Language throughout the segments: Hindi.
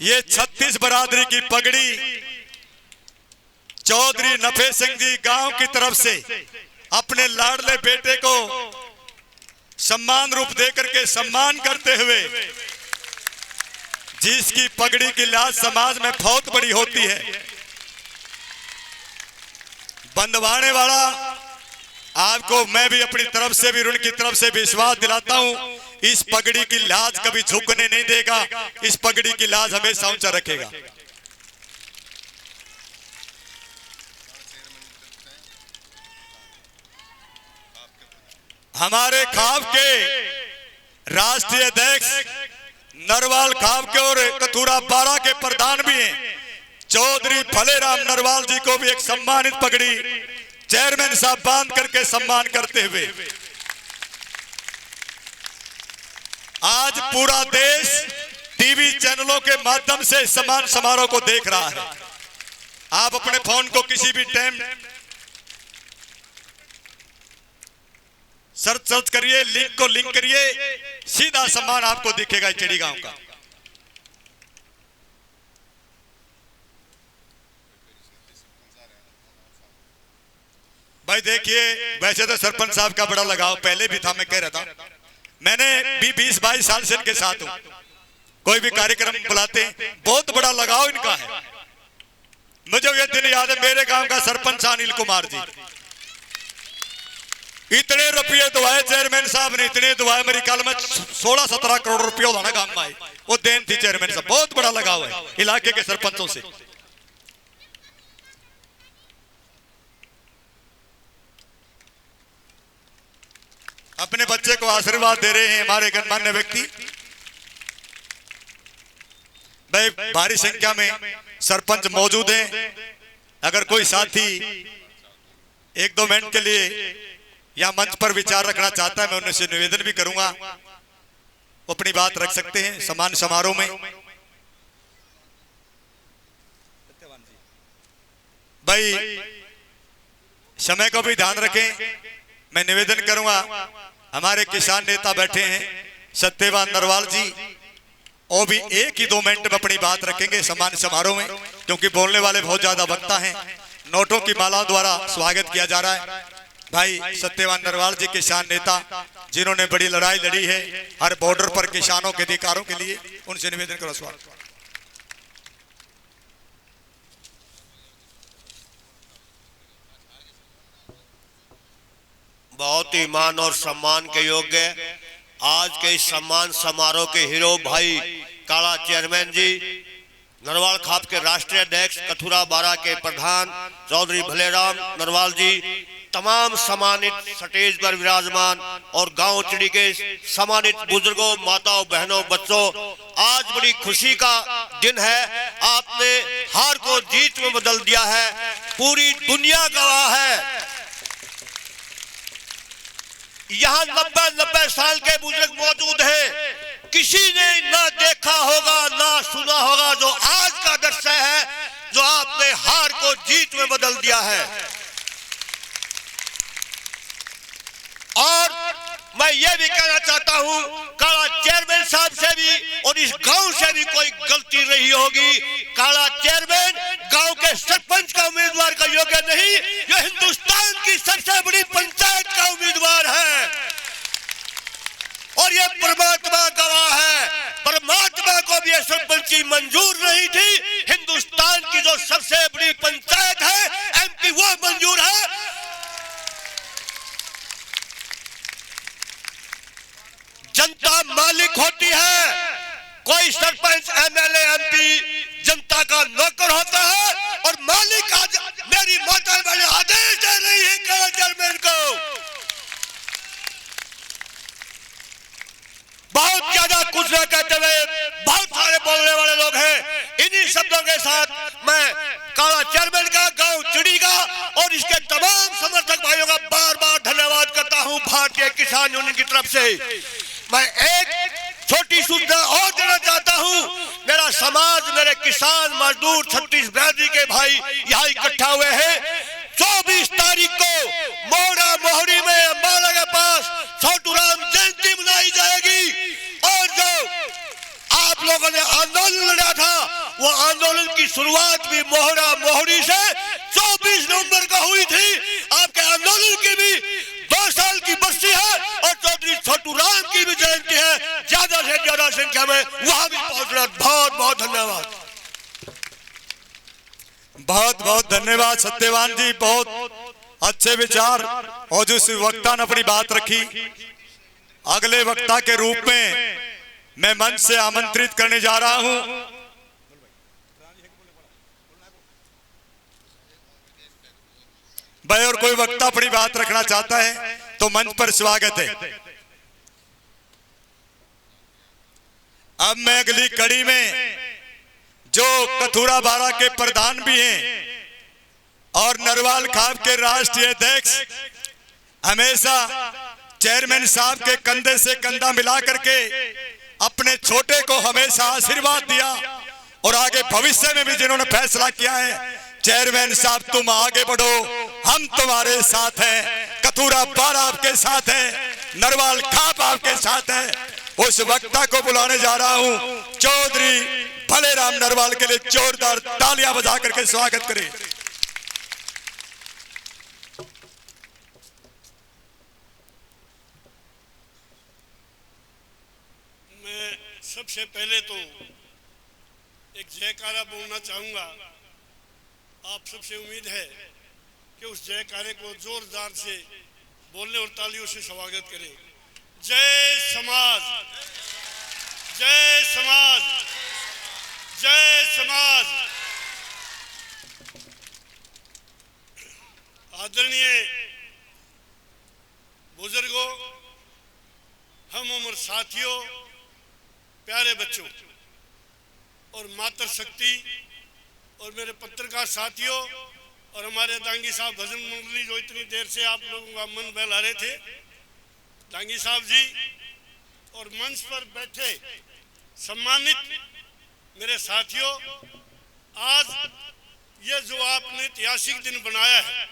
ये 36 बरादरी की पगड़ी चौधरी नफे सिंह जी गांव की तरफ से अपने लाडले बेटे को सम्मान रूप देकर के सम्मान करते हुए, जिसकी पगड़ी की लाज समाज में बहुत बड़ी होती है, बंधवाने वाला आपको मैं भी अपनी तरफ से भी उनकी तरफ से विश्वास दिलाता हूं, इस पगड़ी की लाज कभी झुकने नहीं देगा, इस पगड़ी की लाज हमेशा ऊंचा रखेगा। हमारे खाब के राष्ट्रीय अध्यक्ष नरवाल खाब के और कथूरा 12 के प्रधान भी हैं, चौधरी भलेराम नरवाल जी को भी एक सम्मानित पगड़ी चेयरमैन साहब बांध करके सम्मान करते हुए आज पूरा देश टीवी चैनलों के माध्यम से सम्मान समारोह को देख रहा है। आप अपने फोन को किसी भी टाइम सर्च करिए, लिंक को लिंक करिए, सीधा सम्मान आपको दिखेगा चिड़ी गांव का। भाई देखिए, वैसे तो सरपंच साहब का बड़ा लगाव पहले भी था, मैं कह रहा था, मैंने भी 20-22 साल से इनके साथ हूं, कोई भी कार्यक्रम बुलाते बहुत बड़ा लगाव इनका है। मुझे ये दिन याद है, मेरे गांव का सरपंच अनिल कुमार जी, इतने रुपये दुआए चेयरमैन साहब ने, इतने दुआए, मेरी ख्याल में 16-17 करोड़ रुपये होना गांव में आए, वो देन थी चेयरमैन साहब। बहुत बड़ा लगाव है इलाके के सरपंचों से। अपने बच्चे को आशीर्वाद दे रहे हैं हमारे गणमान्य व्यक्ति। भाई भारी संख्या में सरपंच मौजूद हैं, अगर कोई साथी 1-2 मिनट के लिए या मंच पर विचार रखना चाहता है, मैं उनसे निवेदन भी करूंगा, वो अपनी बात रख सकते हैं सम्मान समारोह में। भाई समय को भी ध्यान रखें। मैं निवेदन करूंगा, हमारे किसान नेता बैठे हैं सत्यवान नरवाल जी, वो भी 1-2 मिनट में अपनी बात रखेंगे सम्मान समारोह में, क्योंकि बोलने वाले बहुत ज्यादा वक्ता हैं। नोटों की माला द्वारा स्वागत किया जा रहा है। भाई सत्यवान नरवाल जी किसान नेता, जिन्होंने बड़ी लड़ाई लड़ी है हर बॉर्डर पर किसानों के अधिकारों के लिए, उनसे निवेदन करो स्वागत। बहुत ही मान और सम्मान के योग्य आज के इस सम्मान समारोह के हीरो भाई काला चेयरमैन जी, नरवाल खाप के राष्ट्रीय अध्यक्ष, कथूरा 12 के प्रधान चौधरी भलेराम नरवाल जी, तमाम सम्मानित स्टेज पर विराजमान और गांव चिड़ी के सम्मानित बुजुर्गों, माताओं, बहनों, बच्चों, आज बड़ी खुशी का दिन है। आपने हार को जीत में बदल दिया है, पूरी दुनिया गवाह है। यहाँ 90 साल के बुजुर्ग मौजूद हैं, किसी ने ना देखा होगा ना सुना होगा जो आज का दृश्य है, जो आपने हार को जीत में बदल दिया है। और मैं ये भी कहना चाहता हूं, काला चेयरमैन साहब से भी और इस गांव से भी कोई गलती रही होगी। काला चेयरमैन गांव के सरपंच का उम्मीदवार का योग्य नहीं, ये हिंदुस्तान की सबसे बड़ी पंचायत का उम्मीदवार है और ये परमात्मा गवाह है। परमात्मा को भी ये सरपंची मंजूर नहीं थी। हिंदुस्तान की जो सबसे बड़ी पंचायत है एमपी, वो मंजूर है। जनता मालिक होती है, कोई सरपंच, एमएलए, एमपी जनता का नौकर होता है और मालिक आज मेरी माता बहने आदेश दे रही है काला चेयरमैन को। बहुत ज्यादा कुछ न कहते हुए बहुत सारे बोलने वाले लोग हैं। इन्हीं शब्दों के साथ मैं काला चेयरमैन का, गांव चिड़ी का और इसके तमाम समर्थक भाइयों का बार बार धन्यवाद करता हूं भारतीय किसान यूनियन की तरफ से। मैं एक छोटी सूचना और देना चाहता हूं। मेरा समाज, मेरे किसान मजदूर 36 बिरादरी के भाई यहाँ इकट्ठा हुए हैं। 24 तारीख को मोड़ा मोहरी में अम्बाला के पास छोटू राम जयंती मनाई जाएगी और जो आप लोगों ने आंदोलन लड़ा था वो आंदोलन की शुरुआत भी मोहरा मोहरी से 24 नवंबर को हुई थी। आपके आंदोलन की भी 2 साल की बस्ती है और चौधरी छोटू राम की भी जयंती है। ज्यादा से ज्यादा संख्या में वहां भी पहुंचना। बहुत बहुत धन्यवाद। बहुत बहुत धन्यवाद सत्यवान जी, बहुत अच्छे विचार। और जिस वक्ता ने अपनी बात रखी, अगले वक्ता के रूप में मैं मंच से आमंत्रित करने जा रहा हूं भाई, और कोई वक्ता अपनी बात रखना चाहता है तो मंच पर स्वागत है। अब मैं अगली कड़ी में जो कथुरा बारा के प्रधान भी हैं और नरवाल खाप के राष्ट्रीय अध्यक्ष, हमेशा चेयरमैन साहब के कंधे से कंधा मिला करके अपने छोटे को हमेशा आशीर्वाद दिया और आगे भविष्य में भी जिन्होंने फैसला किया है, चेयरमैन साहब तुम आगे बढ़ो, हम तुम्हारे साथ हैं, कथुरा बारा आपके साथ है, नरवाल खाप आपके साथ है। उस वक्ता को बुलाने जा रहा हूं, चौधरी भलेराम नरवाल के लिए जोरदार तालियां बजा करके स्वागत करें। मैं सबसे पहले तो एक जयकारा बोलना चाहूंगा। आप सबसे उम्मीद है कि उस जयकारे को जोरदार से बोलने और तालियों से स्वागत करें। जय समाज, जय समाज, जय समाज। आदरणीय बुजुर्गों, हम उम्र साथियों, प्यारे बच्चों और मातृ शक्ति और मेरे पत्रकार साथियों और हमारे दांगी साहब भजन मंडली जो इतनी देर से आप लोगों का मन बहला रहे थे, दांगी साहब जी और मंच पर बैठे सम्मानित मेरे साथियों, आज ये जो आपने ऐतिहासिक दिन बनाया है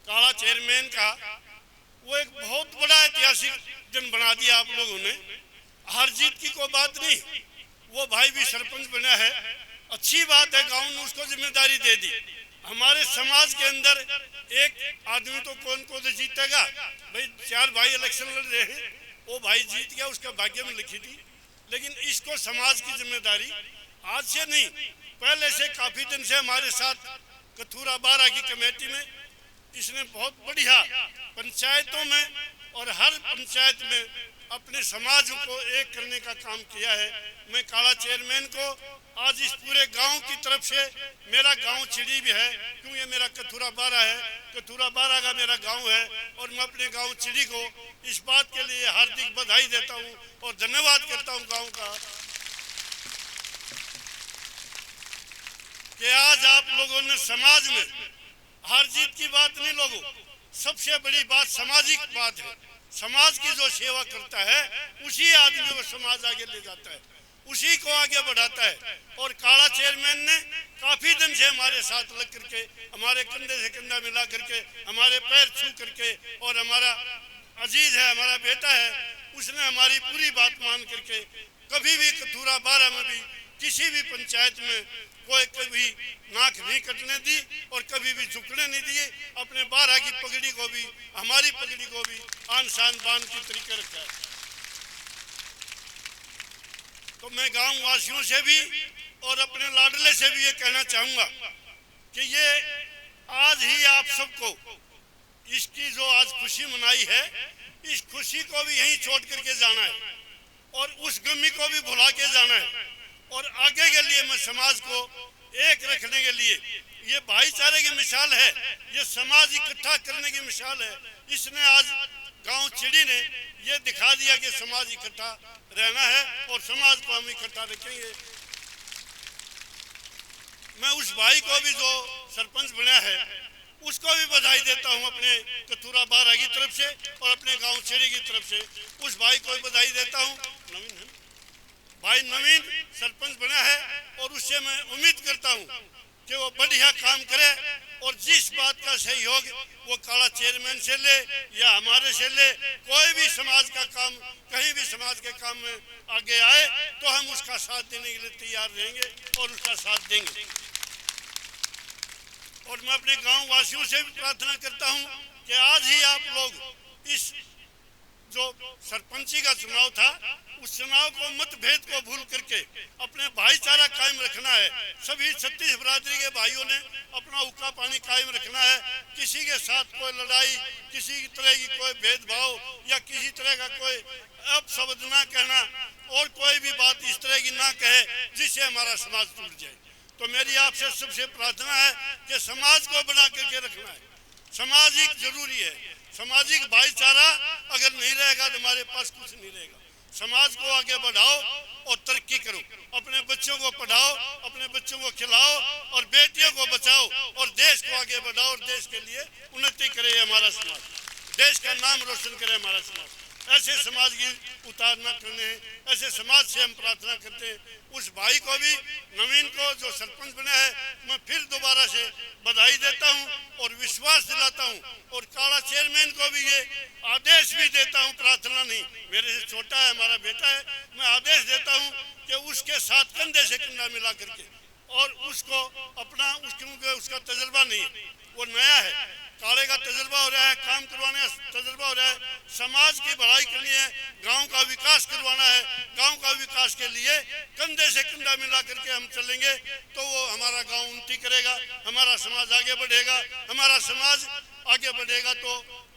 काला चेयरमैन का, वो एक बहुत बड़ा ऐतिहासिक दिन बना दिया आप लोगों ने। हार जीत की कोई बात नहीं, वो भाई भी सरपंच बना है, अच्छी बात है, गांव ने उसको जिम्मेदारी दे दी। हमारे समाज के अंदर एक आदमी तो कौन को तो जीतेगा भाई, 4 भाई इलेक्शन लड़ रहे हैं, वो भाई जीत गया, उसका भाग्य में लिखी थी। लेकिन इसको समाज की जिम्मेदारी आज से नहीं, पहले से काफी दिन से हमारे साथ कथुरा बारा की कमेटी में इसने बहुत बढ़िया पंचायतों में और हर पंचायत में अपने समाज को एक करने का काम किया है। मैं काला चेयरमैन को आज इस पूरे गांव की तरफ से, मेरा गांव चिड़ी भी है क्योंकि ये मेरा कथुरा बारा है, कथुरा बारा का मेरा गांव है, और मैं अपने गांव चिड़ी को इस बात के लिए हार्दिक बधाई देता हूं और धन्यवाद करता हूं गांव का कि आज आप लोगों ने समाज में हार जीत की बात नहीं, लोगों सबसे बड़ी बात सामाजिक बात है। समाज की जो सेवा करता है उसी आदमी को समाज आगे ले जाता है, उसी को आगे बढ़ाता है। और काला चेयरमैन ने काफी दिन से हमारे साथ लग करके, हमारे कंधे से कंधा मिला करके, हमारे पैर छू करके, और हमारा अजीज है, हमारा बेटा है, उसने हमारी पूरी बात मान करके कभी भी कथुरा बारा में भी किसी भी पंचायत में कोई कभी नाक नहीं कटने दी और कभी भी झुकने नहीं दिए। अपने बारा की पगड़ी को भी, हमारी पगड़ी को भी आन शान बान की तरीके रखा है। तो मैं गांव वासियों से भी और अपने लाडले से भी ये कहना चाहूंगा कि ये आज ही आप सबको इसकी जो आज खुशी मनाई है, इस खुशी को भी यहीं छोड़ करके जाना है और उस गमी को भी भुला के जाना है। और आगे के लिए मैं समाज को एक रखने के लिए, ये भाईचारे की मिसाल है, ये समाज इकट्ठा करने की मिसाल है। इसने आज गांव चिड़ी ने ये दिखा दिया कि समाज इकट्ठा रहना है और समाज को हम इकट्ठा रखेंगे। मैं उस भाई को भी जो सरपंच बना है उसको भी बधाई देता हूं अपने कथुरा बारा की तरफ से और अपने गांव चिड़ी की तरफ से। उस भाई को भी बधाई देता हूं, नवीन है भाई, नवीन सरपंच बना है और उससे मैं उम्मीद करता हूं कि वो बढ़िया काम करे और जिस बात का सहयोग वो काला चेयरमैन से ले या हमारे से ले, कोई भी समाज का काम कहीं भी समाज के काम में आगे आए तो हम उसका साथ देने के लिए तैयार रहेंगे और उसका साथ देंगे। और मैं अपने गांव वासियों से भी प्रार्थना करता हूं कि आज ही आप लोग इस जो सरपंची का चुनाव था उस चुनाव को मतभेद को भूल करके अपने भाईचारा कायम रखना है। सभी 36 बिरादरी के भाइयों ने अपना उक्का पानी कायम रखना है। किसी के साथ कोई लड़ाई, किसी तरह की कोई भेदभाव या किसी तरह का कोई अपशब्द ना कहना और कोई भी बात इस तरह की ना कहे जिससे हमारा समाज टूट जाए। तो मेरी आपसे सबसे प्रार्थना है कि समाज को बना करके रखना है। सामाजिक जरूरी है। सामाजिक भाईचारा अगर नहीं रहेगा तो हमारे पास कुछ नहीं रहेगा। समाज को आगे बढ़ाओ और तरक्की करो, अपने बच्चों को पढ़ाओ, अपने बच्चों को खिलाओ और बेटियों को बचाओ और देश को आगे बढ़ाओ और देश के लिए उन्नति करे हमारा समाज, देश का नाम रोशन करे हमारा समाज। ऐसे समाज की उतार न करने हैं, ऐसे समाज से हम प्रार्थना करते हैं। उस भाई को भी, नवीन को जो सरपंच बना है, मैं फिर दोबारा से बधाई देता हूं और विश्वास दिलाता हूं और काला चेयरमैन को भी ये आदेश भी देता हूं, प्रार्थना नहीं, मेरे से छोटा है, हमारा बेटा है, मैं आदेश देता हूं कि उसके साथ कंधे से कंधा मिला करके और उसको अपना क्योंकि उसका तजुर्बा नहीं है, वो नया है, काले का तजुर्बा हो रहा है, काम करवाने का तजुर्बा हो रहा है, समाज की भलाई करनी है, गांव का विकास करवाना है। गांव का विकास के लिए कंधे से कंधा मिला करके हम चलेंगे तो वो हमारा गांव उन्नति करेगा, हमारा समाज आगे बढ़ेगा, हमारा समाज आगे बढ़ेगा तो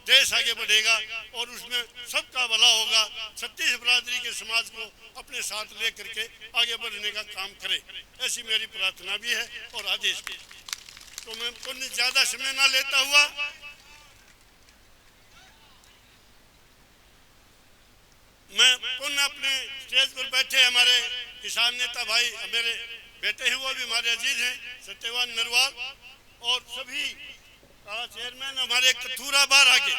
देश आगे बढ़ेगा और उसमें सबका भला होगा। 36 बिरादरी के समाज को अपने साथ ले करके आगे बढ़ने का काम करे, ऐसी मेरी प्रार्थना भी है और आदेश भी। तो मैं कुछ ज्यादा समय ना लेता हुआ मैं पुनः अपने स्टेज पर बैठे हमारे किसान नेता भाई, मेरे बेटे हैं, वो भी हमारे अजीज हैं, सत्यवान नरवाल और सभी काला चेयरमैन, हमारे कथूरा बारह की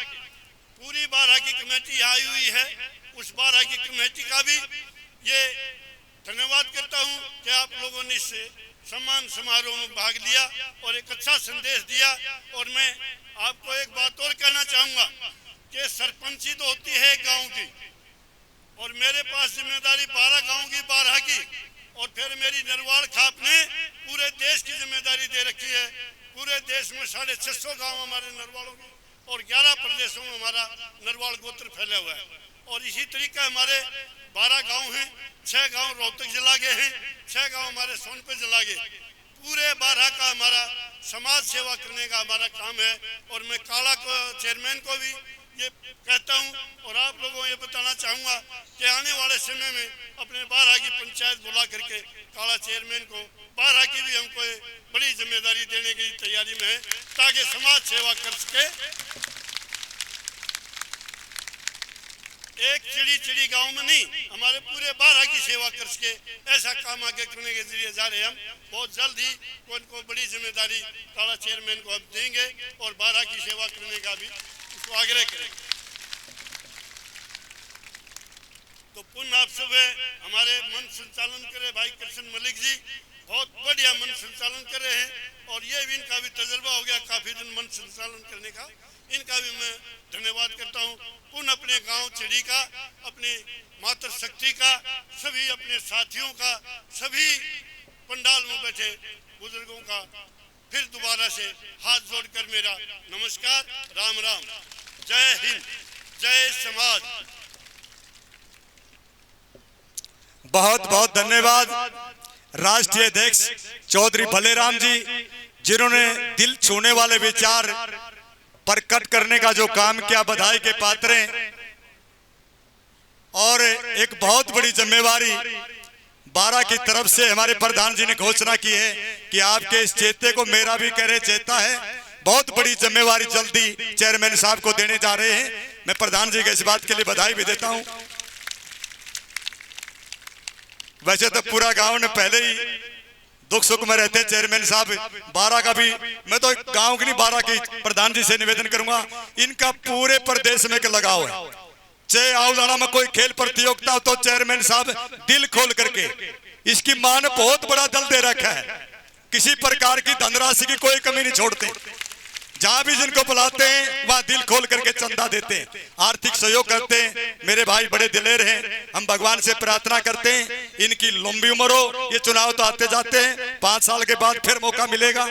पूरी बारह की कमेटी आई हुई है, उस बारह की कमेटी का भी ये धन्यवाद करता हूँ कि आप लोगों ने इस सम्मान समारोह में भाग लिया और एक अच्छा संदेश दिया। और मैं आपको एक बात और कहना चाहूँगा कि सरपंची तो होती है गाँव की और मेरे पास जिम्मेदारी 12 गाँव की 12 की और फिर मेरी नरवाल खाप ने पूरे देश की जिम्मेदारी दे रखी है। पूरे देश में 650 गाँव हमारे नरवालों के और 11 प्रदेशों में हमारा नरवाल गोत्र फैला हुआ है। और इसी तरीके हमारे 12 गांव हैं, 6 गांव रोहतक जिला के हैं, 6 गांव हमारे सोनपुर जिला के। पूरे 12 का हमारा समाज सेवा करने का हमारा काम है। और मैं काला चेयरमैन को भी ये कहता हूँ और आप लोगों को ये बताना चाहूँगा कि आने वाले समय में अपने 12 की पंचायत बुला करके काला चेयरमैन को 12 की भी हमको बड़ी जिम्मेदारी देने की तैयारी में है ताकि समाज सेवा कर सके। एक चिड़ी गांव में नहीं, हमारे पूरे 12 की सेवा कर सके, ऐसा काम आगे करने के जरिए जा रहे हम। बहुत जल्द ही को बड़ी जिम्मेदारी काला चेयरमैन को हम देंगे और 12 की सेवा करने का भी उसको आग्रह करेंगे। तो पुनः आप सब हमारे मन संचालन करे भाई कृष्ण मलिक जी, बहुत बढ़िया मन संचालन कर रहे हैं और ये भी इनका भी तजर्बा हो गया काफी दिन मन संचालन करने का, इनका भी मैं धन्यवाद करता हूँ। पुनः अपने गांव चिड़ी का, अपनी मातृशक्ति का, सभी अपने साथियों का, सभी पंडाल में बैठे बुजुर्गों का फिर दोबारा से हाथ जोड़कर मेरा नमस्कार, राम राम, जय हिंद, जय समाज। बहुत बहुत धन्यवाद राष्ट्रीय अध्यक्ष चौधरी भलेराम जी, जिन्होंने दिल छूने वाले विचार प्रकट करने का जो काम किया, बधाई के पात्र हैं। और एक बहुत बड़ी जिम्मेवारी 12 की तरफ से हमारे प्रधान जी ने घोषणा की है कि आपके इस चेते को मेरा भी कह रहे चेता है। बहुत बड़ी जिम्मेवारी जल्दी चेयरमैन साहब को देने जा रहे हैं। मैं प्रधान जी को इस बात के लिए बधाई भी देता हूं। वैसे तो पूरा गांव ने पहले ही दुख सुख में रहते हैं चेयरमैन साहब, 12 का भी मैं तो गांव की नहीं 12 की प्रधान जी से निवेदन करूंगा, इनका पूरे प्रदेश में लगाव है। चाहे आउलाना में कोई खेल प्रतियोगिता हो तो चेयरमैन साहब दिल खोल करके, इसकी मां ने बहुत बड़ा दल दे रखा है, किसी प्रकार की धनराशि की कोई कमी नहीं छोड़ते। जहां भी जिनको बुलाते हैं वहां दिल खोल करके चंदा देते हैं, आर्थिक सहयोग करते हैं। मेरे भाई बड़े दिलेर हैं, हम भगवान से प्रार्थना करते हैं इनकी लंबी उम्र हो। ये चुनाव तो आते जाते हैं, 5 साल के बाद फिर मौका मिलेगा।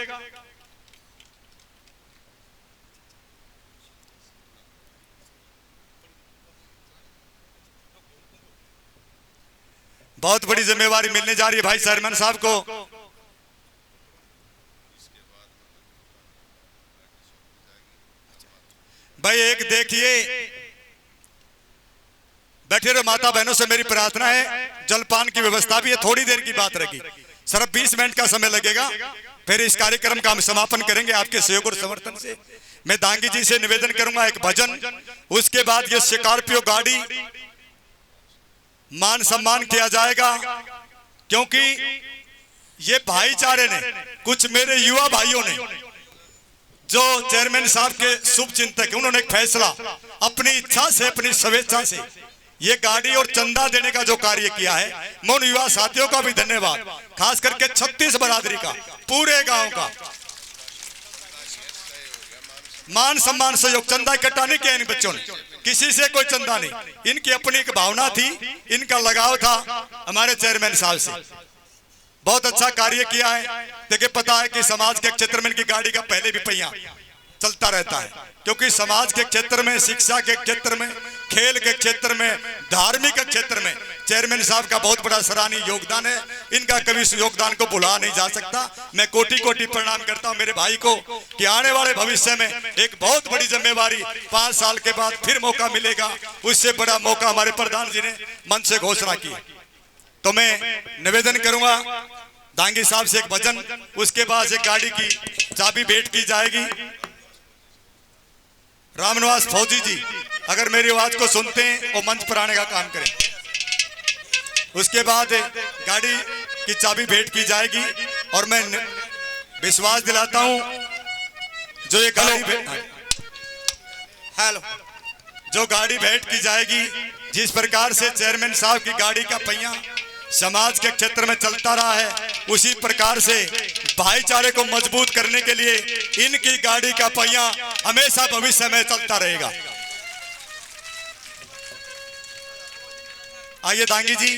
बहुत बड़ी जिम्मेवारी मिलने जा रही है भाई चेयरमैन साहब को। भाई एक देखिए, बैठे रहो माता बहनों से मेरी प्रार्थना है, जलपान की व्यवस्था भी है, थोड़ी देर की बात रहेगी, सिर्फ 20 मिनट का समय लगेगा, फिर इस कार्यक्रम का हम समापन करेंगे आपके सहयोग और समर्थन से। मैं दांगी जी से निवेदन करूंगा एक भजन, उसके बाद ये स्कॉर्पियो गाड़ी मान सम्मान किया जाएगा, क्योंकि ये भाईचारे ने, कुछ मेरे युवा भाइयों ने जो चेयरमैन साहब के शुभ चिंतक, उन्होंने एक फैसला अपनी इच्छा से, अपनी स्वेच्छा से ये गाड़ी और चंदा देने का जो कार्य किया है, मैं उन युवा साथियों का भी धन्यवाद, खास करके 36 बरादरी का, पूरे गांव का मान सम्मान सहयोग। चंदा इकट्ठा नहीं किया इन बच्चों ने, किसी से कोई चंदा नहीं, इनकी अपनी एक भावना थी, इनका लगाव था हमारे चेयरमैन साहब से। बहुत अच्छा कार्य किया है। देखिए पता है कि समाज के क्षेत्र में इनकी गाड़ी का पहले भी पहिया चलता रहता है, क्योंकि समाज के क्षेत्र में, शिक्षा के क्षेत्र में, खेल के क्षेत्र में, धार्मिक क्षेत्र में चेयरमैन साहब का बहुत बड़ा सराहनीय योगदान है। इनका कभी इस योगदान को भुला नहीं जा सकता। मैं कोटि कोटि प्रणाम करता हूं मेरे भाई को कि आने वाले भविष्य में एक बहुत बड़ी जिम्मेवारी, 5 साल के बाद फिर मौका मिलेगा, उससे बड़ा मौका हमारे प्रधान जी ने मन से घोषणा की। तो मैं निवेदन करूंगा दांगी साहब से एक भजन, उसके बाद एक गाड़ी की चाबी भेंट की जाएगी। रामनिवास फौजी जी अगर मेरी आवाज को सुनते हैं वो मंच पर आने का काम करें। उसके बाद गाड़ी की चाबी भेंट की जाएगी और मैं विश्वास दिलाता हूं जो ये गाड़ी जो गाड़ी भेंट की जाएगी, जिस प्रकार से चेयरमैन साहब की गाड़ी का पहिया समाज के क्षेत्र में चलता रहा है, उसी प्रकार से भाईचारे को मजबूत करने के लिए इनकी गाड़ी का पहिया हमेशा भविष्य में चलता रहेगा। आइए दांगी जी।